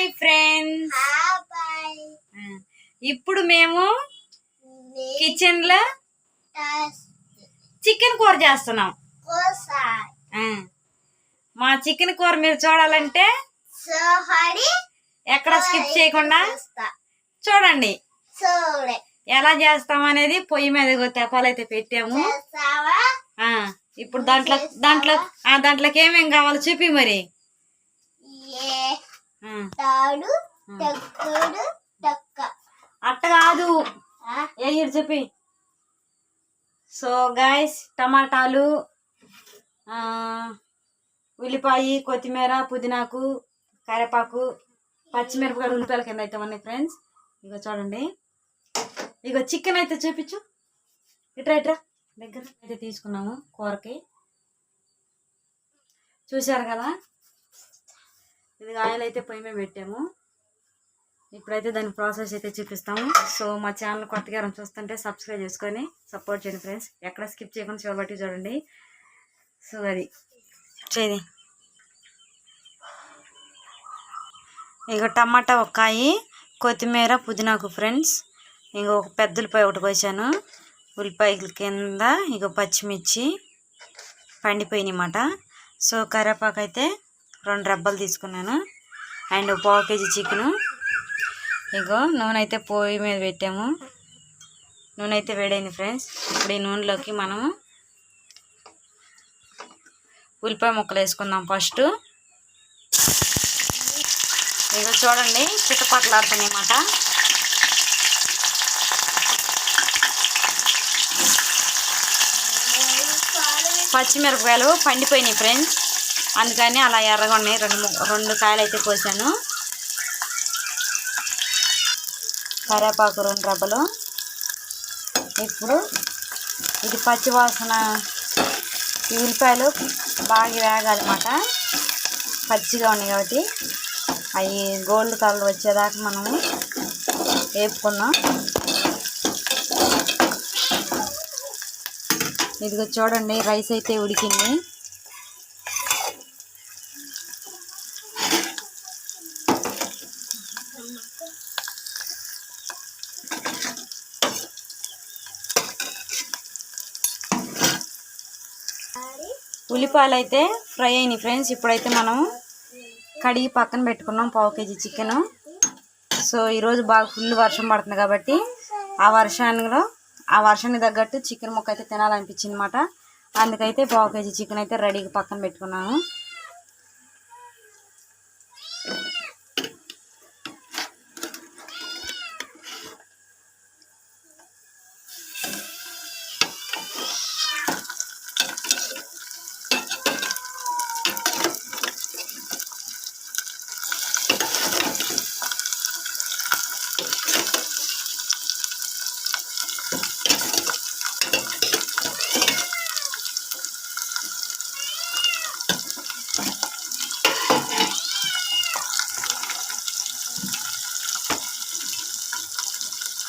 Hi friends, ఇప్పుడు మేము kitchen లో చికెన్ కూర చేస్తున్నాం. మా చికెన్ కూర మీరు చూడాలంటే ఎక్కడ స్కిప్ చేయకుండా చూడండి. ఎలా చేస్తాం అనేది పొయ్యి మీద తెపాలైతే పెట్టాము. ఇప్పుడు దాంట్లోకి ఏమేమి కావాలో చెప్పి మరి. అట్ట కాదు, ఏడు చెప్పి. సో గైస్, టమాటాలు, ఉల్లిపాయ, కొత్తిమీర, పుదీనాకు, కరివేపాకు, పచ్చిమిరపకాయలు, ఉల్లిపాయల కింద అయితే ఉన్నాయి ఫ్రెండ్స్. ఇగో చూడండి. ఇగో చికెన్ అయితే చూపించు. ఇట్రా దగ్గర అయితే తీసుకున్నాము కూరకి. చూసారు కదా, ఇది ఆయిల్ అయితే పొయ్యి మీద పెట్టాము. ఇప్పుడైతే దాని ప్రాసెస్ అయితే చూపిస్తాము. సో మా ఛానల్ కొత్తగా ఎవరైనా చూస్తుంటే సబ్స్క్రైబ్ చేసుకొని సపోర్ట్ చేయండి ఫ్రెండ్స్. ఎక్కడ స్కిప్ చేయకుండా చూడబట్టి చూడండి. సో అది చేది. ఇక టమాటా ఒక్కాయి, కొత్తిమీర, పుదీనాకు ఫ్రెండ్స్. ఇక ఒక పెద్ద ఉల్లిపాయ ఒకటి కోసాను. ఉల్లిపాయల కింద ఇక పచ్చిమిర్చి పండిపోయినమాట. సో కరివేపాకు అయితే 2 రెబ్బలు తీసుకున్నాను. And 1/2 KG chicken. ఇగో నూనె అయితే పొయ్యి మీద పెట్టాము. నూనె అయితే వేడైంది ఫ్రెండ్స్. ఇప్పుడు ఈ నూనెలోకి మనము ఉల్లిపాయ ముక్కలు వేసుకుందాం ఫస్ట్. ఇక చూడండి, చిట్టపట్లాడుతున్నాయి అన్నమాట. పచ్చిమిరపకాయలు పండిపోయినాయి ఫ్రెండ్స్, అందుకని అలా ఎర్రగా ఉన్నాయి. 2 కాయలు అయితే కోసాను. కరివేపాకు 2 రెబ్బలు. ఇప్పుడు ఇది పచ్చివాసన, ఈ ఉల్లిపాయలు బాగా వేగాలన్నమాట. పచ్చిగా ఉన్నాయి కాబట్టి అవి గోల్డ్ కలర్ వచ్చేదాకా మనము వేపుకుందాం. ఇదిగో చూడండి, రైస్ అయితే ఉడికింది. ఉల్లిపాయలు అయితే ఫ్రై అయినాయి ఫ్రెండ్స్. ఇప్పుడైతే మనం కడిగి పక్కన పెట్టుకున్నాం 1/2 కేజీ చికెను. సో ఈరోజు బాగా ఫుల్ వర్షం పడుతుంది కాబట్టి ఆ వర్షానికి తగ్గట్టు చికెన్ ముక్క అయితే తినాలనిపించింది అన్నమాట. అందుకైతే 1/2 కేజీ చికెన్ అయితే రెడీగా పక్కన పెట్టుకున్నాను.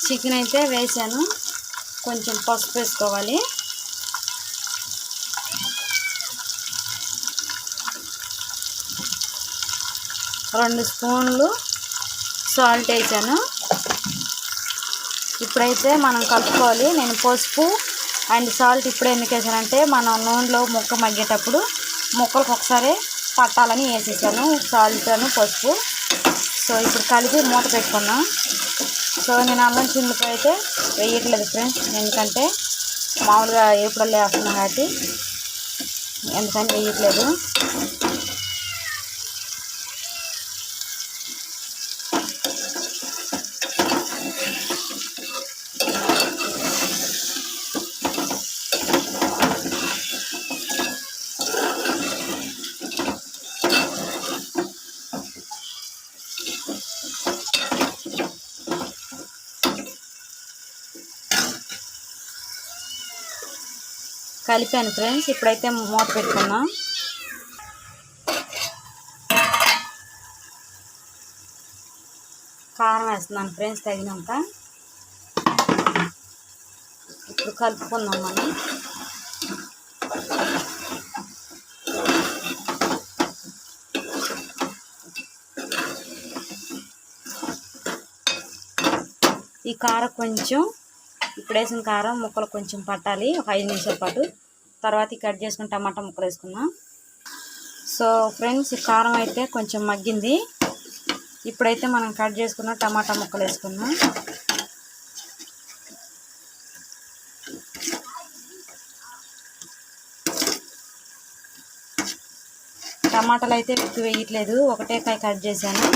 చికెన్ అయితే వేసాను. కొంచెం పసుపు వేసుకోవాలి. రెండు స్పూన్లు సాల్ట్ వేసాను. ఇప్పుడైతే మనం కలుపుకోవాలి. నేను పసుపు అండ్ సాల్ట్ ఇప్పుడు ఎందుకు వేసానంటే మనం నూనెలో ముక్క మగ్గేటప్పుడు ముక్కలకు ఒకసారి పట్టాలని వేసేసాను సాల్ట్ అను పసుపు. సో ఇప్పుడు కలిపి మూత పెట్టుకున్నాం. సో నేను అల్లం చిల్లిపాయ అయితే వేయట్లేదు ఫ్రెండ్స్, ఎందుకంటే మామూలుగా ఎప్పుడల్లా వేస్తున్నాం కాబట్టి ఎందుకని వేయట్లేదు. కలిపాను ఫ్రెండ్స్. ఇప్పుడైతే మూత పెట్టుకుందాం. కారం వేస్తున్నాను ఫ్రెండ్స్ తగినంత. ఇప్పుడు కలుపుకుందాం మనం. ఈ కారం కొంచెం ఇప్పుడు వేసిన కారం ముక్కలు కొంచెం పట్టాలి, ఒక 5 నిమిషాల పాటు. తర్వాత కట్ చేసుకుని టమాటా ముక్కలు వేసుకుందాం. సో ఫ్రెండ్స్, ఈ కారం అయితే కొంచెం మగ్గింది. ఇప్పుడైతే మనం కట్ చేసుకున్న టమాటా ముక్కలు వేసుకుందాం. టమాటాలు అయితే ఎక్కువ వేయట్లేదు, ఒకటే కాయ కట్ చేశాను.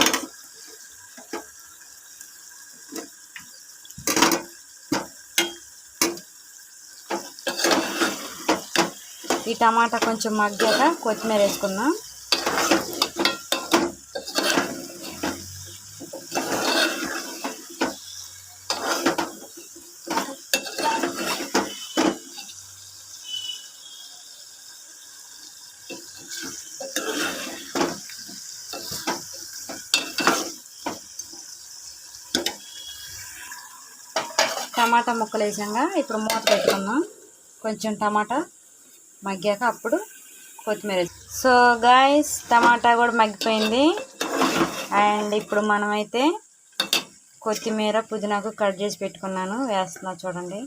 ఈ టమాటా కొంచెం మగ్గాక కొత్తిమీర వేసుకుందాం. టమాటా ముక్కలు వేసాక ఇప్పుడు మూత పెట్టుకుందాం. కొంచెం టమాటా మగ్గాక అప్పుడు కొత్తిమీర. సో గాయ్స్, టమాటా కూడా మగ్గిపోయింది. అండ్ ఇప్పుడు మనమైతే కొత్తిమీర పుదీనాకు కట్ చేసి పెట్టుకున్నాను, వేస్తున్నా చూడండి.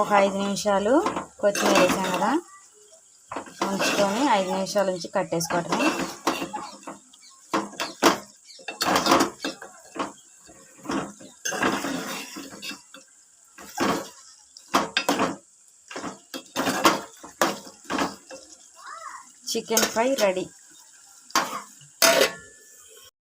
ఒక 5 నిమిషాలు కొత్తిమీర వేసాం కదా, ఉంచుకొని 5 నిమిషాల నుంచి కట్టేసుకోవటం. Chicken fry ready.